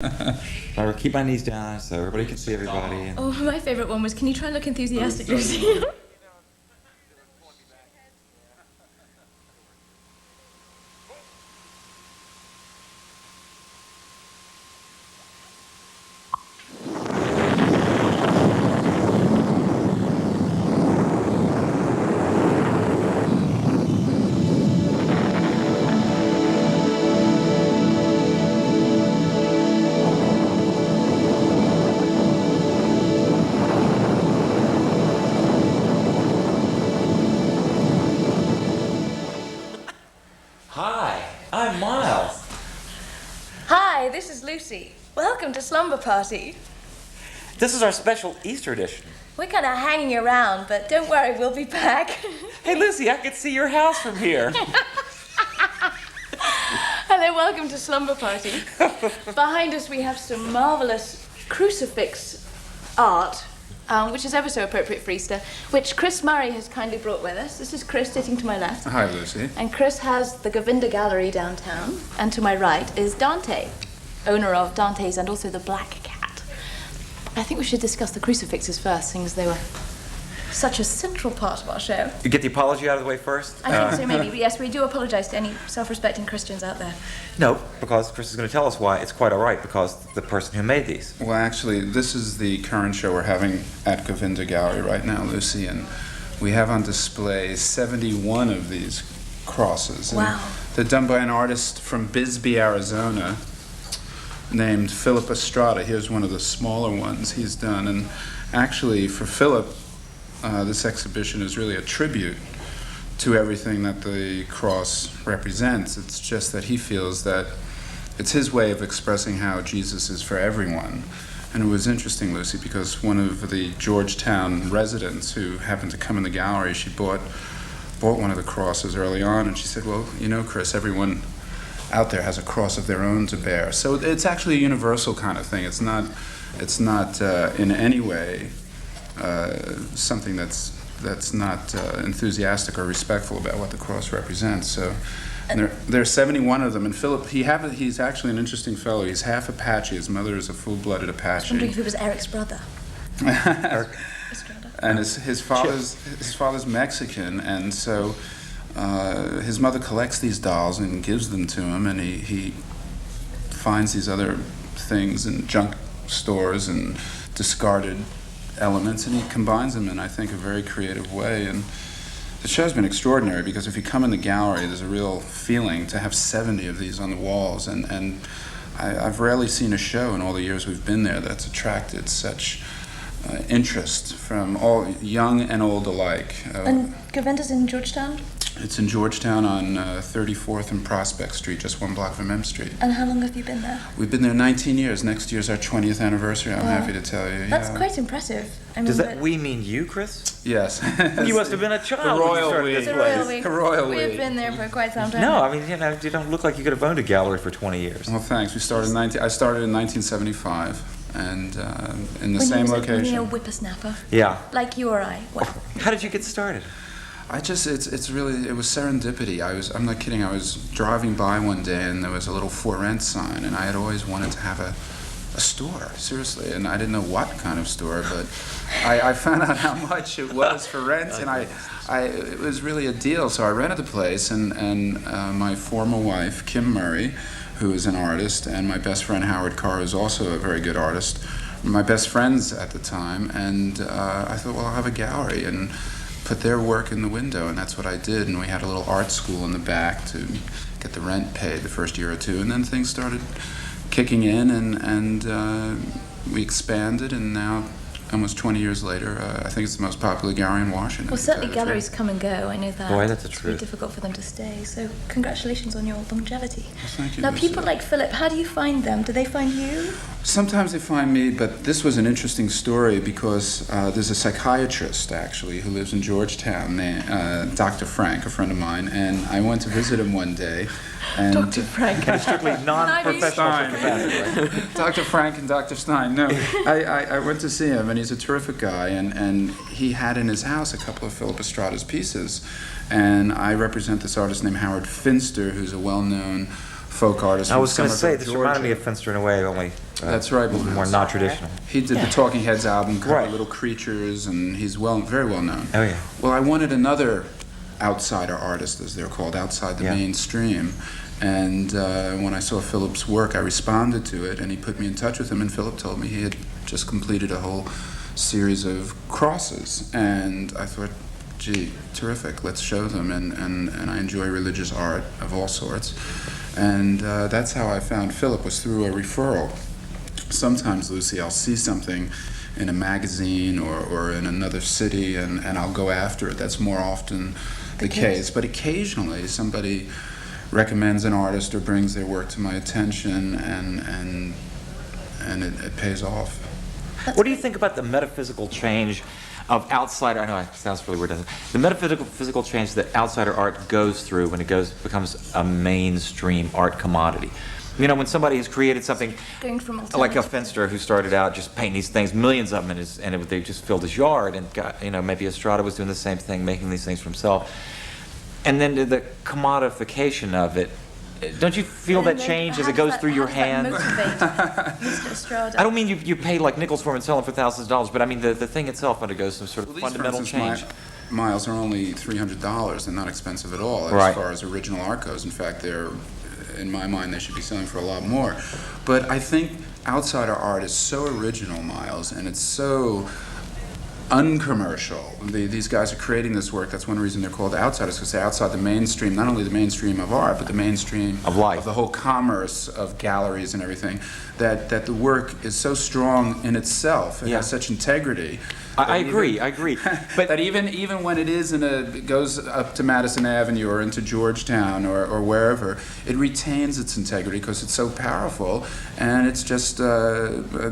I'll keep my knees down so everybody can see everybody. And... Oh, my favourite one was, can you try and look enthusiastic, Lucy? Hi, I'm Miles. Hi, this is Lucy. Welcome to Slumber Party. This is our special Easter edition. We're kind of hanging around, but don't worry, we'll be back. Hey, Lucy, I can see your house from here. Hello, welcome to Slumber Party. Behind us we have some marvellous crucifix art, which is ever so appropriate for Easter, which Chris Murray has kindly brought with us. This is Chris sitting to my left. Hi, Lucy. And Chris has the Govinda Gallery downtown. And to my right is Dante, owner of Dante's and also the Black Cat. I think we should discuss the crucifixes first, seeing as they were such a central part of our show. You get the apology out of the way first? I think so, maybe. But yes, we do apologise to any self-respecting Christians out there. No, because Chris is going to tell us why it's quite all right, because the person who made these. Well, actually, this is the current show we're having at Govinda Gallery right now, Lucy, and we have on display 71 of these crosses. Wow. And they're done by an artist from Bisbee, Arizona, named Philip Estrada. Here's one of the smaller ones he's done. And actually, for Philip, this exhibition is really a tribute to everything that the cross represents. It's just that he feels that it's his way of expressing how Jesus is for everyone. And it was interesting, Lucy, because one of the Georgetown residents who happened to come in the gallery, she bought one of the crosses early on, and she said, well, you know, Chris, everyone out there has a cross of their own to bear. So it's actually a universal kind of thing. It's not in any way something that's not enthusiastic or respectful about what the cross represents. So and there are 71 of them. And Philip, he's actually an interesting fellow. He's half Apache. His mother is a full-blooded Apache. I was wondering if he was Eric's brother. Eric. And his father's Mexican, and so his mother collects these dolls and gives them to him, and he finds these other things in junk stores and discarded elements, and he combines them in, I think, a very creative way. And the show's been extraordinary because if you come in the gallery, there's a real feeling to have 70 of these on the walls, and I've rarely seen a show in all the years we've been there that's attracted such interest from all young and old alike. And Govinda's in Georgetown? It's in Georgetown on 34th and Prospect Street, just one block from M Street. And how long have you been there? We've been there 19 years. Next year's our 20th anniversary, I'm happy to tell you. That's quite impressive. I mean, Does that we mean you, Chris? Yes. You must have been a child The when you royal started we. this the place. royal we. The royal We've we. been there for quite some time. No, I mean, you don't look like you could have owned a gallery for 20 years. Well, thanks. I started in 1975, and in the same location. When you were a whippersnapper. Yeah. Like you or I. Well, How did you get started? It was serendipity. I'm not kidding. I was driving by one day and there was a little for rent sign, and I had always wanted to have a store, seriously, and I didn't know what kind of store, but I found out how much it was for rent, and it was really a deal. So I rented the place, and my former wife, Kim Murray, who is an artist, and my best friend Howard Carr, who's also a very good artist, were my best friends at the time, and I thought, well, I'll have a gallery and put their work in the window, and that's what I did. And we had a little art school in the back to get the rent paid the first year or two, and then things started kicking in, and we expanded, and now, almost 20 years later, I think it's the most popular gallery in Washington. well, certainly galleries come and go. I know that. Boy, that's the It's truth. really difficult for them to stay. So congratulations on your longevity. Well, thank you, Now, Lucy. people like Philip, how do you find them? Do they find you? Sometimes they find me, but this was an interesting story because there's a psychiatrist, actually, who lives in Georgetown, Dr. Frank, a friend of mine, and I went to visit him one day. And Dr. Frank. Strictly non-professional capacity, right? Dr. Frank and Dr. Stein. No, I went to see him, and he's a terrific guy, and he had in his house a couple of Philip Estrada's pieces, and I represent this artist named Howard Finster, who's a well-known folk artist. I from was going to say, Somerville, this reminded me Georgia. of Finster in a way, only That's right. more non-traditional. He did the Talking Heads album, covered Right. Little Creatures, and he's very well known. Oh, yeah. Well, I wanted another outsider artist, as they're called, outside the Yeah. mainstream. And when I saw Philip's work, I responded to it, and he put me in touch with him. And Philip told me he had just completed a whole series of crosses, and I thought, gee, terrific, let's show them. And I enjoy religious art of all sorts. And that's how I found Philip, was through a referral. Sometimes, Lucy, I'll see something in a magazine or in another city, and I'll go after it. That's more often the case. But occasionally somebody recommends an artist or brings their work to my attention, and it pays off. What do you think about the metaphysical change of outsider? I know it sounds really weird, doesn't it? The metaphysical change that outsider art goes through when it becomes a mainstream art commodity. You know, when somebody has created something Going from like a alternative- Finster who started out just painting these things, millions of them, they just filled his yard, and got, maybe Estrada was doing the same thing, making these things for himself. And then the commodification of it, don't you feel that change as it goes through your hands? Mr. Estrada? I don't mean you pay like nickels for them and sell them for thousands of dollars, but I mean the thing itself undergoes some sort of These, for fundamental instance, change. Miles are only $300. They're not expensive at all as Right. far as original art goes. In fact, in my mind, they should be selling for a lot more. But I think outsider art is so original, Miles, and it's so uncommercial. These guys are creating this work. That's one reason they're called outsiders, because they're outside the mainstream, not only the mainstream of art, but the mainstream Of life. of the whole commerce of galleries and everything, that the work is so strong in itself. It Yeah. has such integrity. I that agree, even- I agree. But that even when it goes up to Madison Avenue or into Georgetown or wherever, it retains its integrity because it's so powerful. And it's just,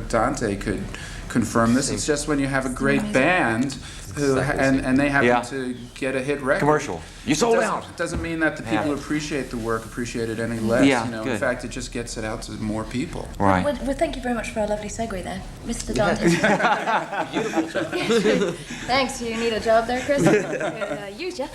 Dante could confirm this. It's just when you have a great band and they happen Yeah. to get a hit record. Commercial. You sold out. It doesn't mean that the people who appreciate the work appreciate it any less. Yeah, In good. fact, it just gets it out to more people. Right. Well, thank you very much for a lovely segue there, Mr. Dante. Thanks. You need a job there, Chris? Use ya.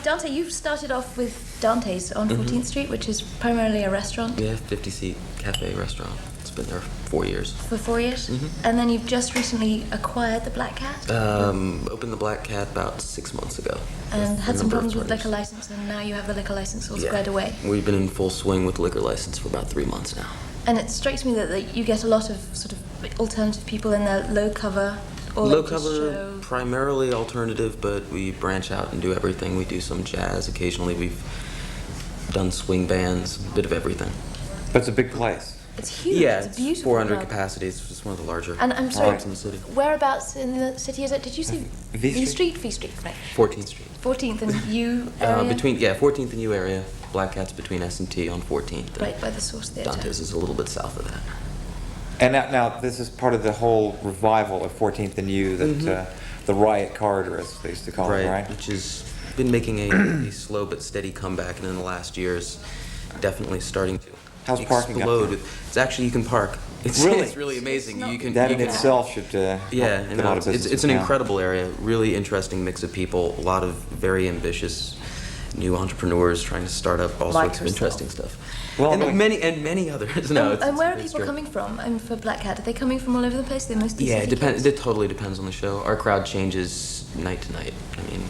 Dante, you started off with Dante's on 14th Street, which is primarily a restaurant. Yeah, 50-seat cafe restaurant. It's been there 4 years. For 4 years, and then you've just recently acquired the Black Cat Opened the Black Cat about 6 months ago. and had A some number of problems with partners. liquor license, and now you have the liquor license all Yeah. squared away. We've been in full swing with liquor license for about 3 months now. And it strikes me that you get a lot of sort of alternative people in their low cover. All Low ages cover, show. primarily alternative, but we branch out and do everything. We do some jazz. Occasionally we've done swing bands, a bit of everything. But it's a big place. It's huge. Yeah, it's a it's beautiful 400 club. capacity. It's just one of the larger And I'm sorry, clubs in the city. whereabouts in the city is it? Did you say V Street? V Street, right. 14th Street. 14th and U area? 14th and U area. Black Cat's between S&T on 14th. and Right by the Source Theatre. Dante's is a little bit south of that. And now this is part of the whole revival of 14th and U, that the riot corridor, as they used to call it, right? Which has been making a slow but steady comeback, and in the last years, definitely starting to How's parking up explode. there? It's actually, you can park. It's Really? it's really amazing. not- You can That you in can, itself should yeah, help and get a lot of it's business it's an in town. incredible area. Really interesting mix of people. A lot of very ambitious new entrepreneurs trying to start up all Like sorts of yourself. interesting stuff. Well, and like- many others. No, it's- And where are it's people great. coming from? And for Black Cat, are they coming from all over the place? They're mostly Yeah, city it depends. kids? It totally depends on the show. Our crowd changes night to night. I mean,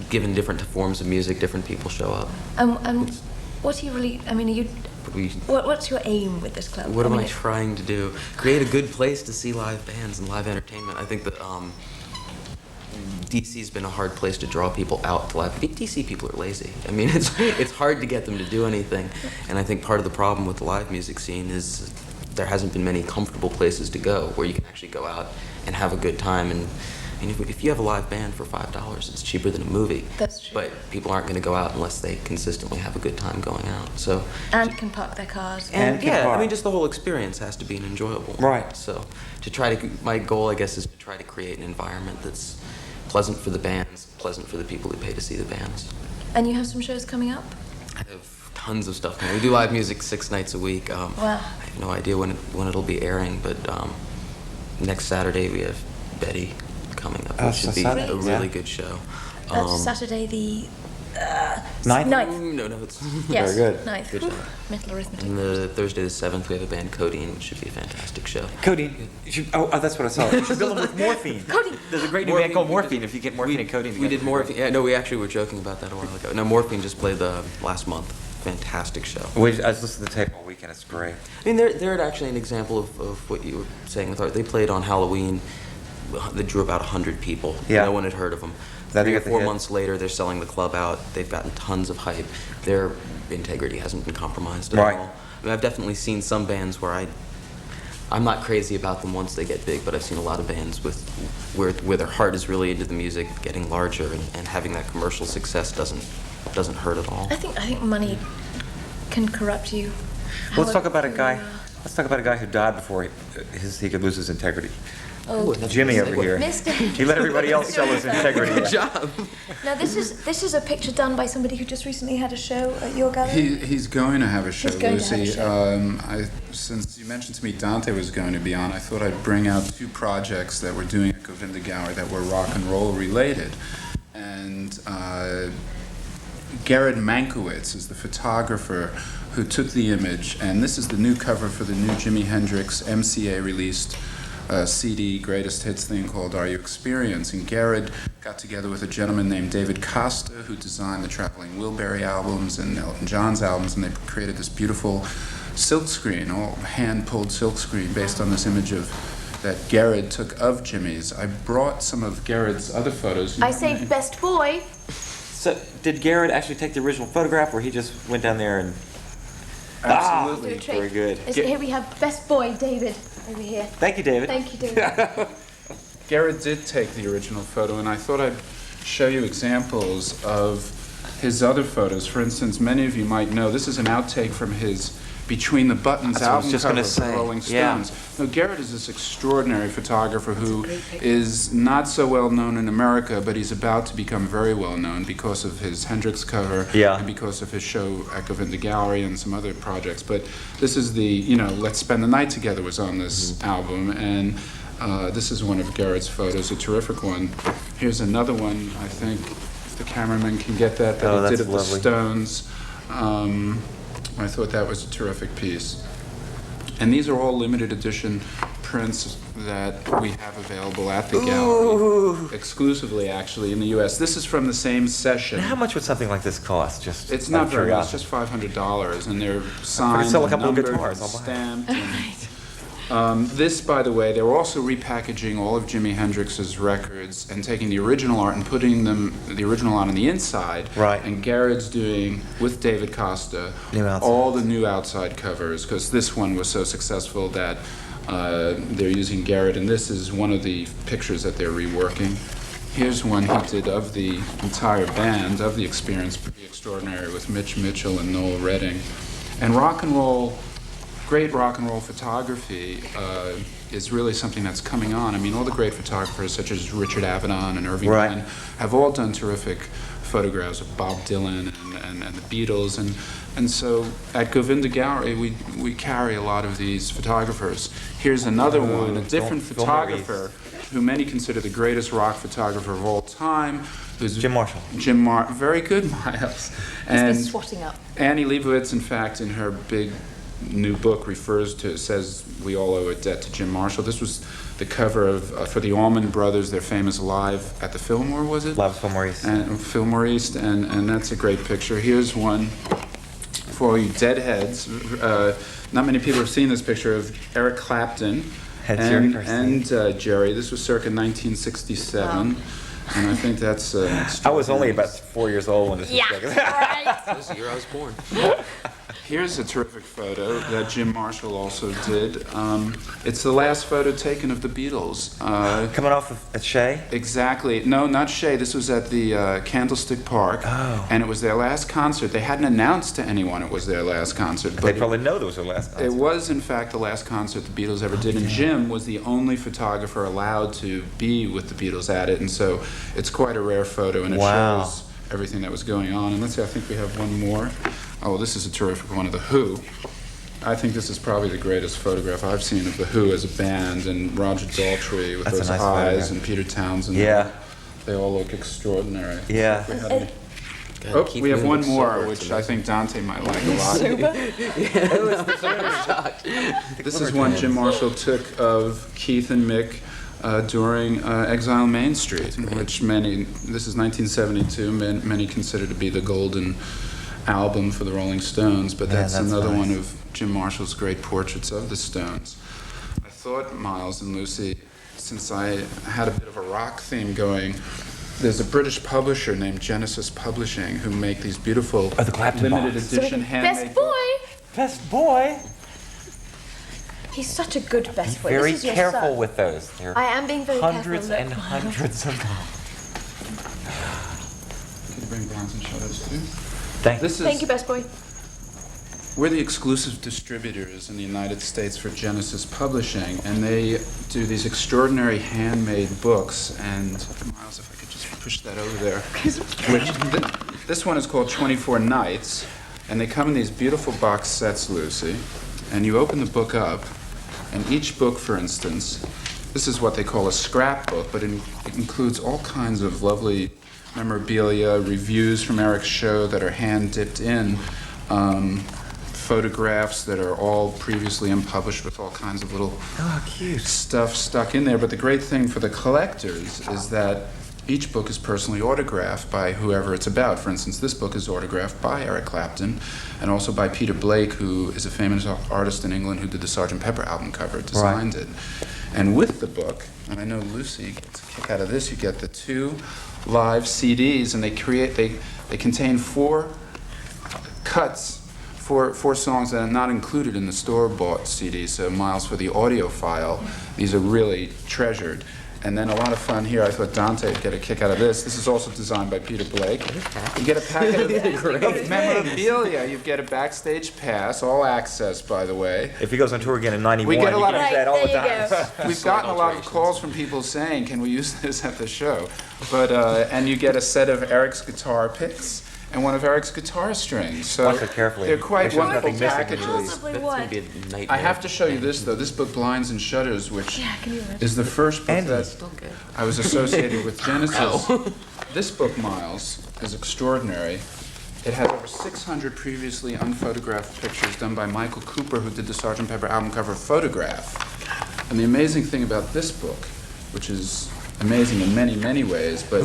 given different forms of music, different people show up. And what are you really? I mean, are you? We, What's your aim with this club? what am I mean, trying to do? Create a good place to see live bands and live entertainment. I think that DC's been a hard place to draw people out to live. DC people are lazy. I mean, it's hard to get them to do anything. And I think part of the problem with the live music scene is there hasn't been many comfortable places to go where you can actually go out and have a good time. And if you have a live band for $5, it's cheaper than a movie. That's true. But people aren't going to go out unless they consistently have a good time going out. So. And can park their cars. And can yeah, park. I mean, just the whole experience has to be an enjoyable one. Right. So, my goal, I guess, is to try to create an environment that's pleasant for the bands, pleasant for the people who pay to see the bands. And you have some shows coming up. I have tons of stuff coming. We do live music 6 nights a week. Wow. I have no idea when it'll be airing, but next Saturday we have Betty coming up, Oh, which should so be Saturday, a really yeah. good show. That's Saturday the Ninth? No, it's... Yes. Very good. Ninth. Good job. Mental arithmetic. And the Thursday the 7th, we have a band, Codeine, which should be a fantastic show. Codeine. That's what I saw. You should bill them with morphine. Codeine. There's a great new band called Morphine. If you get morphine and codeine We together. did Morphine. Yeah, no, we actually were joking about that a while ago. No, Morphine just played last month. Fantastic show. I was listening to the tape all weekend. It's great. I mean, they're actually an example of what you were saying with art. They played on Halloween. They drew about 100 people. Yeah. No one had heard of them. Then they 3 or got the 4 hit. months later, they're selling the club out. They've gotten tons of hype. Their integrity hasn't been compromised at Right. all. I mean, I've definitely seen some bands where I'm not crazy about them once they get big, but I've seen a lot of bands where their heart is really into the music, getting larger, and having that commercial success doesn't hurt at all. I think money can corrupt you. Let's talk about a guy. However, Let's talk about a guy who died before he could lose his integrity. Oh, Jimmy over here. Mr. He let everybody else sell his integrity. Good job. Now this is a picture done by somebody who just recently had a show at your gallery. He's going to have a show, He's going to have a Lucy. show. Since you mentioned to me Dante was going to be on, I thought I'd bring out 2 projects that we're doing at Govinda Gallery that were rock and roll related. And Garrett Mankiewicz is the photographer who took the image, and this is the new cover for the new Jimi Hendrix MCA released CD greatest hits thing called Are You Experiencing? Garrett got together with a gentleman named David Costa who designed the Traveling Wilbury albums and Elton John's albums, and they created this beautiful silkscreen, all hand-pulled silkscreen based on this image that Garrett took of Jimmy's. I brought some of Garrett's other photos. I say best boy. So, did Garrett actually take the original photograph, or he just went down there and? Absolutely. Do a trick. Very good. Here we have best boy David over here. Thank you, David. Thank you, David. Garrett did take the original photo, and I thought I'd show you examples of his other photos. For instance, many of you might know this is an outtake from his Between the Buttons That's what I was album just cover gonna of the say. Rolling Yeah. Stones. Now, Garrett is this extraordinary photographer who is not so well known in America, but he's about to become very well known because of his Hendrix cover Yeah. and because of his show at Govinda Gallery and some other projects. But this is the, Let's Spend the Night Together was on this album, and this is one of Garrett's photos, a terrific one. Here's another one, I think, if the cameraman can get that Oh, he did that's of lovely. the Stones. I thought that was a terrific piece. And these are all limited edition prints that we have available at the gallery, exclusively actually in the U.S. This is from the same session. How much would something like this cost? Just It's out not of very much, curiosity? just $500, and they're signed, sell a and couple of numbered, guitars, and I'll buy it. stamped. This, by the way, they were also repackaging all of Jimi Hendrix's records and taking the original art and putting the original art on the inside. Right. And Garrett's doing, with David Costa, New outside. all the new outside covers, because this one was so successful that they're using Garrett, and this is one of the pictures that they're reworking. Here's one he did of the entire band, of the Experience, pretty extraordinary, with Mitch Mitchell and Noel Redding. And great rock and roll photography is really something that's coming on. I mean, all the great photographers such as Richard Avedon and Irving Right. Penn have all done terrific photographs of Bob Dylan and the Beatles. And so at Govinda Gallery, we carry a lot of these photographers. Here's another one, a different Phil photographer who many consider the greatest rock photographer of all time. Who's Jim Marshall. Very good, Miles. He's been swatting up. Annie Leibovitz, in fact, in her big new book says we all owe a debt to Jim Marshall. This was the cover of for the Allman Brothers, their famous Live at the Fillmore, was it? Love Phil Maurice. And Fillmore East, and that's a great picture. Here's one for all you deadheads. Not many people have seen this picture of Eric Clapton and Jerry. This was circa 1967. Wow. And I think that's I was only about 4 years old when this was taken. Right. This year I was born. Here's a terrific photo that Jim Marshall also did. It's the last photo taken of the Beatles. Coming off at Shea? Exactly. No, not Shea. This was at the Candlestick Park. Oh. And it was their last concert. They hadn't announced to anyone it was their last concert. They But probably know there was their last concert. it was, in fact, the last concert the Beatles ever did. And Jim was the only photographer allowed to be with the Beatles at it. And so it's quite a rare photo. And it Wow. shows everything that was going on. And let's see, I think we have one more. Oh, this is a terrific one of The Who. I think this is probably the greatest photograph I've seen of The Who as a band, and Roger Daltrey with That's a those nice eyes, photograph. and Peter Townsend. Yeah. They all look extraordinary. Yeah. We have any- Oh, Keith we have Moon one looks more, sober. which It's I think Dante might like a lot. This is one Jim Marshall took of Keith and Mick during Exile on Main Street, which this is 1972, many consider to be the golden album for the Rolling Stones, but that's another nice. one of Jim Marshall's great portraits of the Stones. I thought, Miles and Lucy, since I had a bit of a rock theme going, there's a British publisher named Genesis Publishing who make these beautiful the Clapton limited box. edition handmade Best boy! Best boy. He's such a good best boy. Very This is your careful son. with those. They're I am being very hundreds careful. and Look. hundreds of them. Can you bring blinds and shutters too? Thank you. Thank you, best boy. We're the exclusive distributors in the United States for Genesis Publishing, and they do these extraordinary handmade books. And Miles, if I could just push that over there. This one is called 24 Nights, and they come in these beautiful box sets, Lucy. And you open the book up, and each book, for instance, this is what they call a scrapbook, but it includes all kinds of lovely memorabilia, reviews from Eric's show that are hand dipped in. Photographs that are all previously unpublished with all kinds of little stuff stuck in there. But the great thing for the collectors is that each book is personally autographed by whoever it's about. For instance, this book is autographed by Eric Clapton and also by Peter Blake, who is a famous artist in England who did the Sgt. Pepper album cover, designed it. And with the book, and I know Lucy gets a kick out of this, you get the 2 live CDs, and they contain 4 cuts, four songs that are not included in the store-bought CD. So, Miles, for the audiophile, these are really treasured. And then a lot of fun here. I thought Dante would get a kick out of this. This is also designed by Peter Blake. You get a packet of memorabilia. You get a backstage pass, all access, by the way. If he goes on tour again in '91, We get a lot you of- can use that all the There you time. go. We've gotten a lot of calls from people saying, "Can we use this at the show?" But and you get a set of Eric's guitar picks and one of Eric's guitar strings. So Watch it carefully. they're quite Make sure there's wonderful nothing missing. packages. Possibly That's what? gonna be a nightmare. I have to show you this though. This book, Blinds and Shutters, which Yeah, can you imagine? is the first book Andy. that Still good. I was associated with Genesis. This book, Miles, is extraordinary. It has over 600 previously unphotographed pictures done by Michael Cooper, who did the Sgt. Pepper album cover photograph. And the amazing thing about this book, which is amazing in many, many ways, but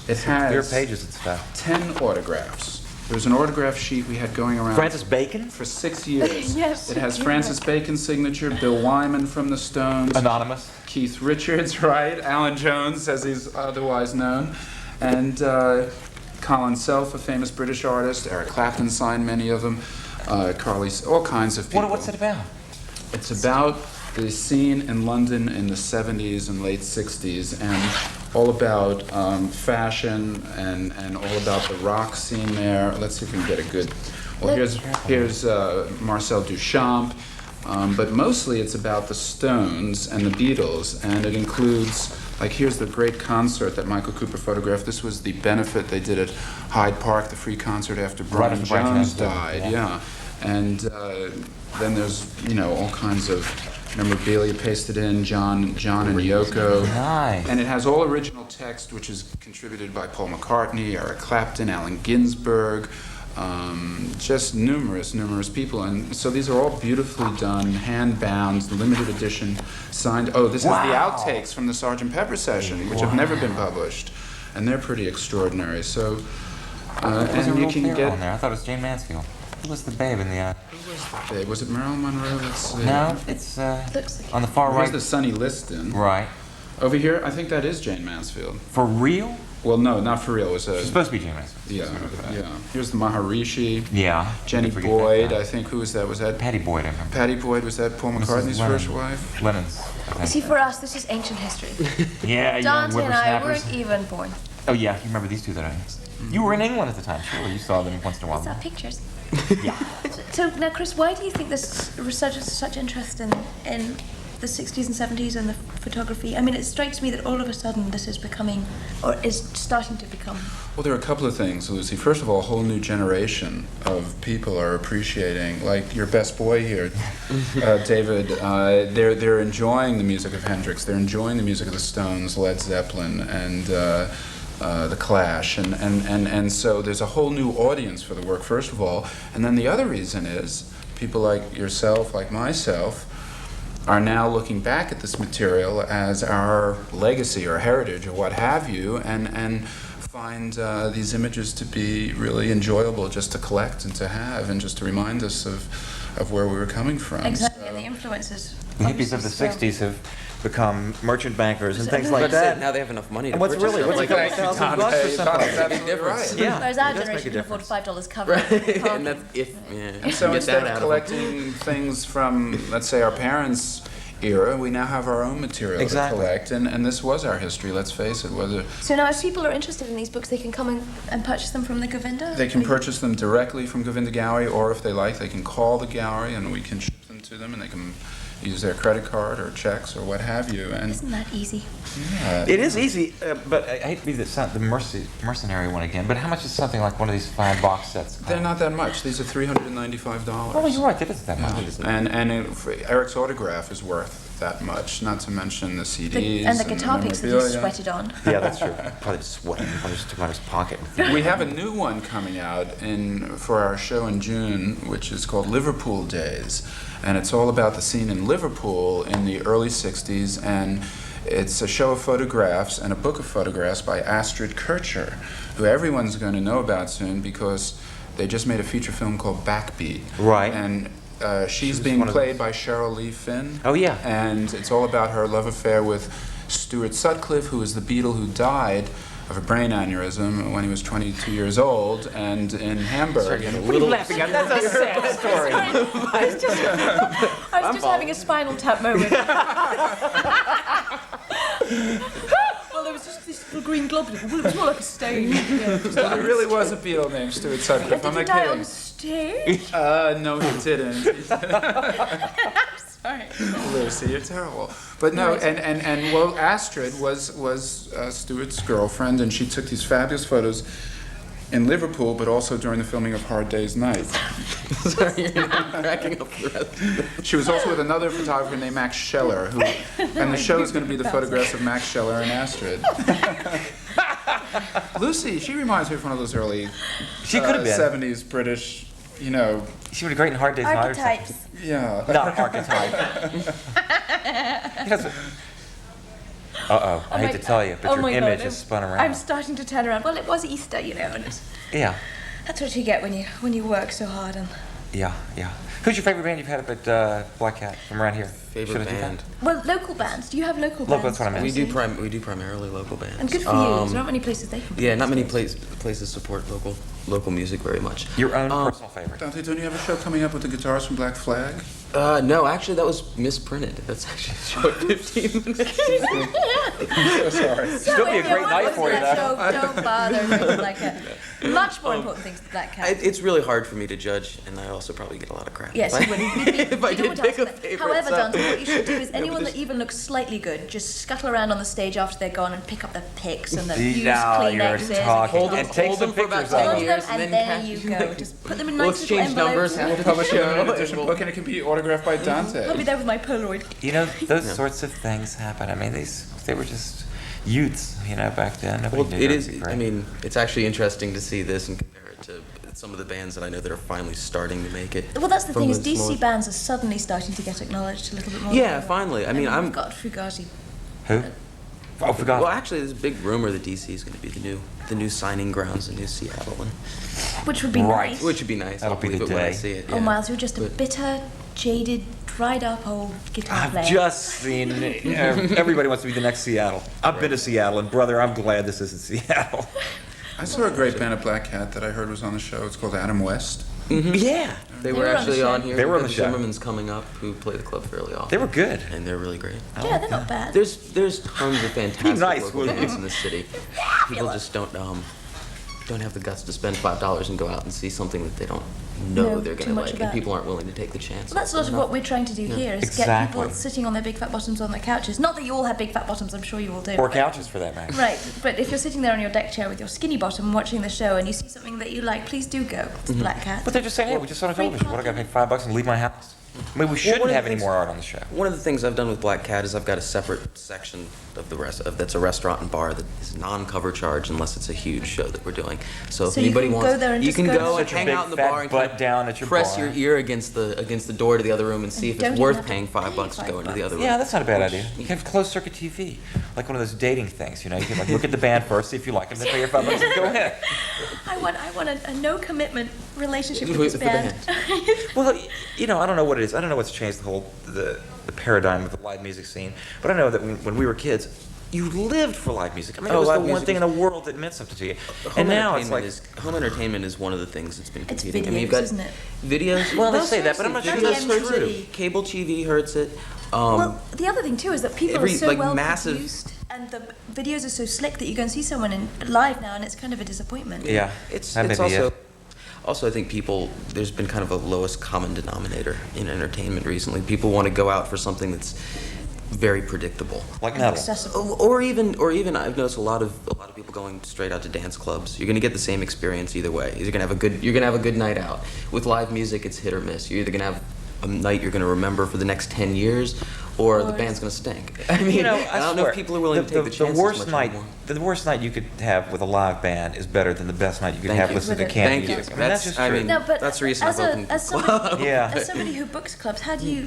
it Clear has pages and stuff. 10 autographs. There's an autograph sheet we had going around Francis Bacon, for 6 years. Yes, It has you're Francis Bacon's signature, Bill Wyman from the Stones, anonymous. Keith Richards, right? Alan Jones, as he's otherwise known, and Colin Self, a famous British artist. Eric Clapton signed many of them. All kinds of people. What's it about? It's about the scene in London in the 70s and late 60s, and all about fashion and all about the rock scene there. Let's see if we can get a good. Well, here's Marcel Duchamp, but mostly it's about the Stones and the Beatles, and it includes, like, here's the great concert that Michael Cooper photographed. This was the benefit they did at Hyde Park, the free concert after Brian after Brian Jones Jones died. died, Yeah, and then there's all kinds of memorabilia pasted in, John and Yoko. Nice. And it has all original text, which is contributed by Paul McCartney, Eric Clapton, Allen Ginsberg, just numerous people. And so these are all beautifully done, hand-bound, limited edition, signed. Oh, this is the outtakes from the Sgt. Pepper session, which have never been published. And they're pretty extraordinary. So, There's a and you real can fair get... on there. I thought it was Jane Mansfield. Who was the babe in the? Was it Marilyn Monroe? Let's see. No, it's Looks like on the far Where's right. the Sonny Liston? Right. Over here, I think that is Jane Mansfield. For real? Well, no, not for real. It was It's a... supposed to be Jane Mansfield. Yeah. Here's the Maharishi. Yeah. Jenny I forget Boyd, that guy. I think. Who was that? Was that Patty Boyd, I remember. Patty Boyd? Was that Paul Mrs. McCartney's Lennon. first wife? Lennon's. I See, think. for us, this is ancient history. Yeah, young Dante and I whippersnappers. weren't even born. Oh yeah, you remember these two that I used. You were in England at the time, surely. You saw them once in a while. It's our pictures. Yeah. So now, Chris, why do you think this resurgence of such interest in the 60s and 70s and the photography? I mean, it strikes me that all of a sudden this is becoming, or is starting to become. Well, there are a couple of things, Lucy. First of all, a whole new generation of people are appreciating, like your best boy here, David. They're enjoying the music of Hendrix. They're enjoying the music of the Stones, Led Zeppelin, and the Clash, and so there's a whole new audience for the work, first of all, and then the other reason is people like yourself, like myself, are now looking back at this material as our legacy or heritage or what have you, and find these images to be really enjoyable just to collect and to have, and just to remind us of where we were coming from. Exactly, So- and the influences. The hippies of the '60s have become merchant bankers and things like That's it. that. Now they have enough money to And what's purchase really, it. what's a Like, couple thank you, $1,000 for Dante. something? Dante's absolutely right. Yeah. Whereas our it does generation make a can afford difference. $5 cover. And that's if And so you get instead that of out collecting things from, let's say, our parents' era, we now have our own material Exactly. to collect, and this was our history, let's face it. Whether So now, if people are interested in these books, they can come and purchase them from the Govinda? they can purchase them directly from Govinda Gallery, or if they like, they can call the gallery and we can ship them to them, and they can use their credit card or checks or what have you. And Isn't that easy? yeah, It is easy, but I hate to be the mercenary one again, but how much is something like one of these fine box sets cost? they're not that much. These are $395. Oh, you're right, that isn't that much. Yeah. Eric's autograph is worth that much, not to mention the CDs. And the guitar picks that you memorabilia. sweated on. Yeah, that's true. Probably just sweating. Probably just took out his pocket. We have a new one coming out for our show in June, which is called Liverpool Days, and it's all about the scene in Liverpool in the early '60s, and it's a show of photographs and a book of photographs by Astrid Kircher, who everyone's going to know about soon because they just made a feature film called Backbeat. Right. And she's was being one of played by Cheryl Lee Finn. Oh, yeah. And it's all about her love affair with Stuart Sutcliffe, who was the Beatle who died of a brain aneurysm when he was 22 years old, and in Hamburg. What are you laughing at? That's a sad story. I was just having a Spinal Tap moment. Well, there was just this little green glob. Well, it was more like a stain. Yeah, just like- There really was a Beatle named Stuart Sutcliffe. I'm Did he not die kidding. on stage? No, he didn't. Sorry. Lucy, you're terrible. But no, and well, Astrid was Stuart's girlfriend, and she took these fabulous photos in Liverpool, but also during the filming of Hard Day's Night. Sorry, you're not cracking up the rest of it. She was also with another photographer named Max Scheller, and the show is going to be the photographs of Max Scheller and Astrid. Lucy, she reminds me of one of those early She could have been. 70s British, you know, She would be great in Hard Day's Night or something. Archetypes. yeah. Not archetype. Uh-oh, I hate to tell you, but Oh your my image God, is spun around. I'm starting to turn around. Well, it was Easter, you know, and Yeah, that's what you get when you work so hard. And yeah. Who's your favorite band you've had up at Black Cat from around here? Favorite Should I do that? band? well, local bands. Do you have local Local, bands? that's what I meant. We do primarily local bands. And good for you. There's not many places they can. Yeah, not many places support local music very much. Your own personal favorite. Dante, don't you have a show coming up with the guitars from Black Flag? No, actually, that was misprinted. That's actually short 15 minutes. So sorry. Still be a great night for you, though. Don't bother. Don't like it. Much more important things than that count. It's really hard for me to judge, and I also probably get a lot of crap. Yes, you wouldn't. If I You did don't pick a ask that. favorite. However, so- Dante, what you should do is anyone just- that even looks slightly good, just scuttle around on the stage after they're gone and pick up their picks and their See, used now you're Kleenexes. and talking. Hold them, And take hold some them for about pictures of 10 them. Hold years, them, and and then there you go. Just put them in We'll nice little exchange numbers. envelopes. We'll publish a limited No, edition we'll- book, and it can be autographed by I'll Dante. be there with my Polaroid. You know, those sorts of things happen. I mean, they were just youths, you know, back then. Nobody Well, knew it they is. would be great. I mean, it's actually interesting to see this and compare it to some of the bands that I know that are finally starting to make it. Well, that's the from thing is the DC smaller- bands are suddenly starting to get acknowledged a little bit more. Yeah, finally. I mean, We've I'm. got Fugazi. Who? Oh, forgot. Well, actually, there's a big rumor that DC is going to be the new signing grounds in New Seattle, and, Which would be Right. nice. which would be nice. That'll I'll be the believe it when I day. see it. Oh, yeah. Miles, you're just a But- bitter, jaded, dried up old guitar I've player. just seen. Everybody wants to be the next Seattle. I've been to Seattle, and brother, I'm glad this isn't Seattle. I saw a great band at Black Cat that I heard was on the show. It's called Adam West. Yeah, They were were on the actually show. on here. They were on the The show. Zimmerman's coming up, who play the club fairly often. they were good. and they're really great. Yeah, they're not bad. There's tons of fantastic nice, local wouldn't bands you? in this city. People just don't have the guts to spend $5 and go out and see something that they don't know Know they're too going to much like, about. and people aren't willing to take the chance. Well, that's sort of what we're trying to do here, is get Exactly. people sitting on their big fat bottoms on their couches. Not that you all have big fat bottoms, I'm sure you all do. Or but- couches, for that matter. Right, but if you're sitting there on your deck chair with your skinny bottom watching the show and you see something that you like, please do go to Black Cat. But they're just saying, hey, we just saw it on Free television. What, I gotta pay $5 and leave my house? I mean, we shouldn't one of the have any things- more art on the show. One of the things I've done with Black Cat is I've got a separate section of that's a restaurant and bar that is non-cover charge unless it's a huge show that we're doing. So if So you anybody can wants, go there and you just can go go to and Such a hang big out in the fat bar and butt kind of down at your press bar. your ear against the door to the other room and see if don't it's even worth have to paying pay $5 to go into the other room. Yeah, that's not a bad idea. You can have closed circuit TV, like one of those dating things. You know, you can like look at the band first, see if you like them, then pay your $5 and go in. I want a no commitment relationship with With this the band. Well, you know, I don't know what it is. I don't know what's changed the paradigm of the live music scene. But I know that when we were kids, you lived for live music. I mean, it was the live one music thing in was- the world that meant something to you. Home And now it's like, home entertainment is one of the things that's been It's competing. videos, isn't it? Videos. well, they Well, say that, but I'm not sure seriously, that's videos true. MTV. Cable TV hurts it. Well, the other thing too is that people every, are so like, well massive- produced, and the videos are so slick that you go and see someone in live now, and it's kind of a disappointment. Yeah, It's that may be also it. also I think there's been kind of a lowest common denominator in entertainment recently. People want to go out for something that's very predictable. Like metal. Accessible. Or even I've noticed a lot of people going straight out to dance clubs. You're going to get the same experience either way. You're going to have a good night out. With live music, it's hit or miss. You're either going to have a night you're going to remember for the next 10 years, or the band's going to stink. I mean, You know, I don't know swear, if people are willing to take the chances worst much night, anymore. the worst night you could have with a live band is better than the best night you could Thank have you. listening to With a- canned Thank you. music. I mean, that's just I true. mean, No, but that's the reason as I've opened as the club. somebody, Yeah. as somebody who books clubs, how do you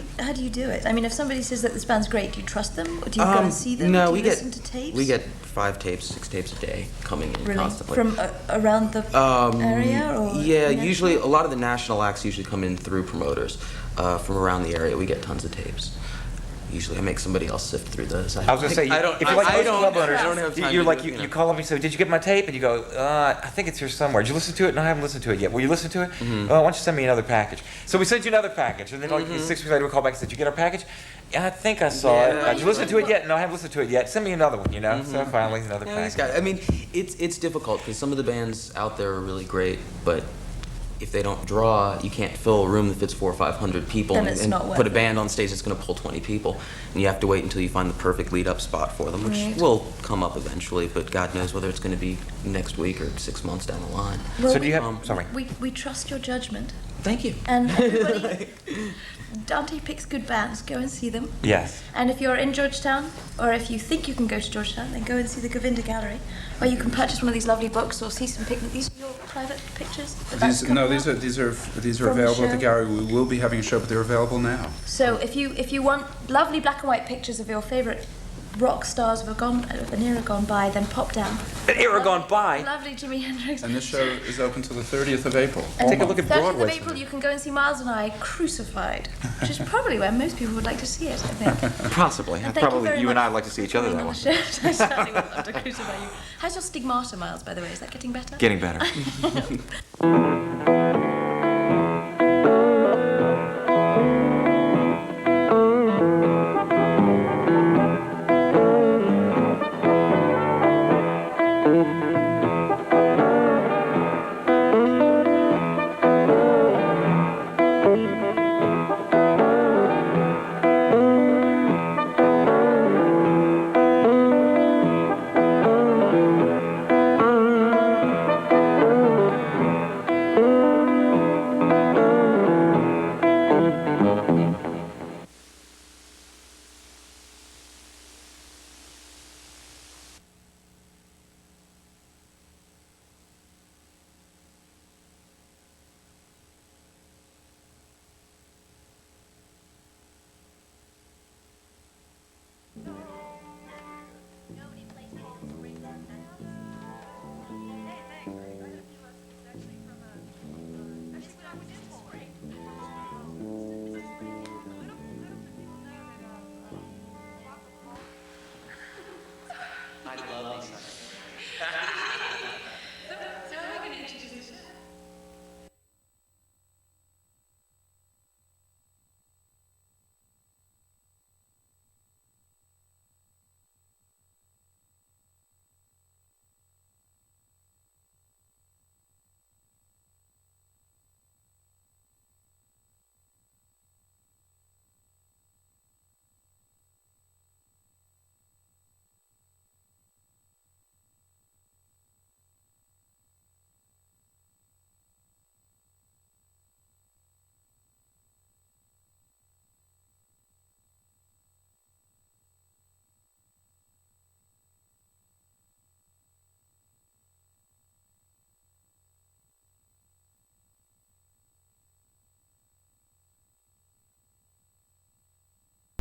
do it? I mean, if somebody says that this band's great, do you trust them, or do you go and see them? No, do we you listen to tapes? We get 5 tapes, 6 tapes a day coming in really constantly. from around the area, or Yeah, national? usually a lot of the national acts usually come in through promoters from around the area. We get tons of tapes. Usually, I make somebody else sift through those. I was gonna say, I don't. if you're like I most don't. club owners, I don't have time. you're to like do it, you call up and you say, "Did you get my tape?" And you go, "I think it's here somewhere." Did you listen to it? No, I haven't listened to it yet. Will you listen to it? Mm-hmm. Why don't you send me another package? So we sent you another package, and then like 6 weeks later we call back and said, "Did you get our package?" Yeah, I think I saw Yeah, it. Did you listen to it yet? No, I haven't listened to it yet. Send me another one. You know. So finally, another Yeah, these package. guys. I mean, it's difficult because some of the bands out there are really great, but if they don't draw, you can't fill a room that fits 400 or 500 people Then and, it's and not worth put a it. band on stage that's going to pull 20 people, and you have to wait until you find the perfect lead-up spot for them, which Right. will come up eventually. But God knows whether it's going to be next week or 6 months down the line. Well, So do you have? Sorry. we trust your judgment, Thank you. and everybody. Dante picks good bands. Go and see them. Yes. And if you're in Georgetown, or if you think you can go to Georgetown, then go and see the Govinda Gallery, where you can purchase one of these lovely books or see some pictures. These are your private pictures. These are From the available at the show? gallery. We will be having a show, but they're available now. So if you want lovely black and white pictures of your favorite rock stars of an era gone by, then pop down. An era gone by. Lovely Jimi Hendrix. And this show is open till the 30th of April. And Take a look at 30th Broadway of April, sometime. you can go and see Miles and I crucified, which is probably where most people would like to see it, I think. Possibly. And thank Probably very you and much I would like to see each for other coming that on way. the show. I certainly would love to crucify you. How's your stigmata, Miles, by the way? Is that getting better? Getting better.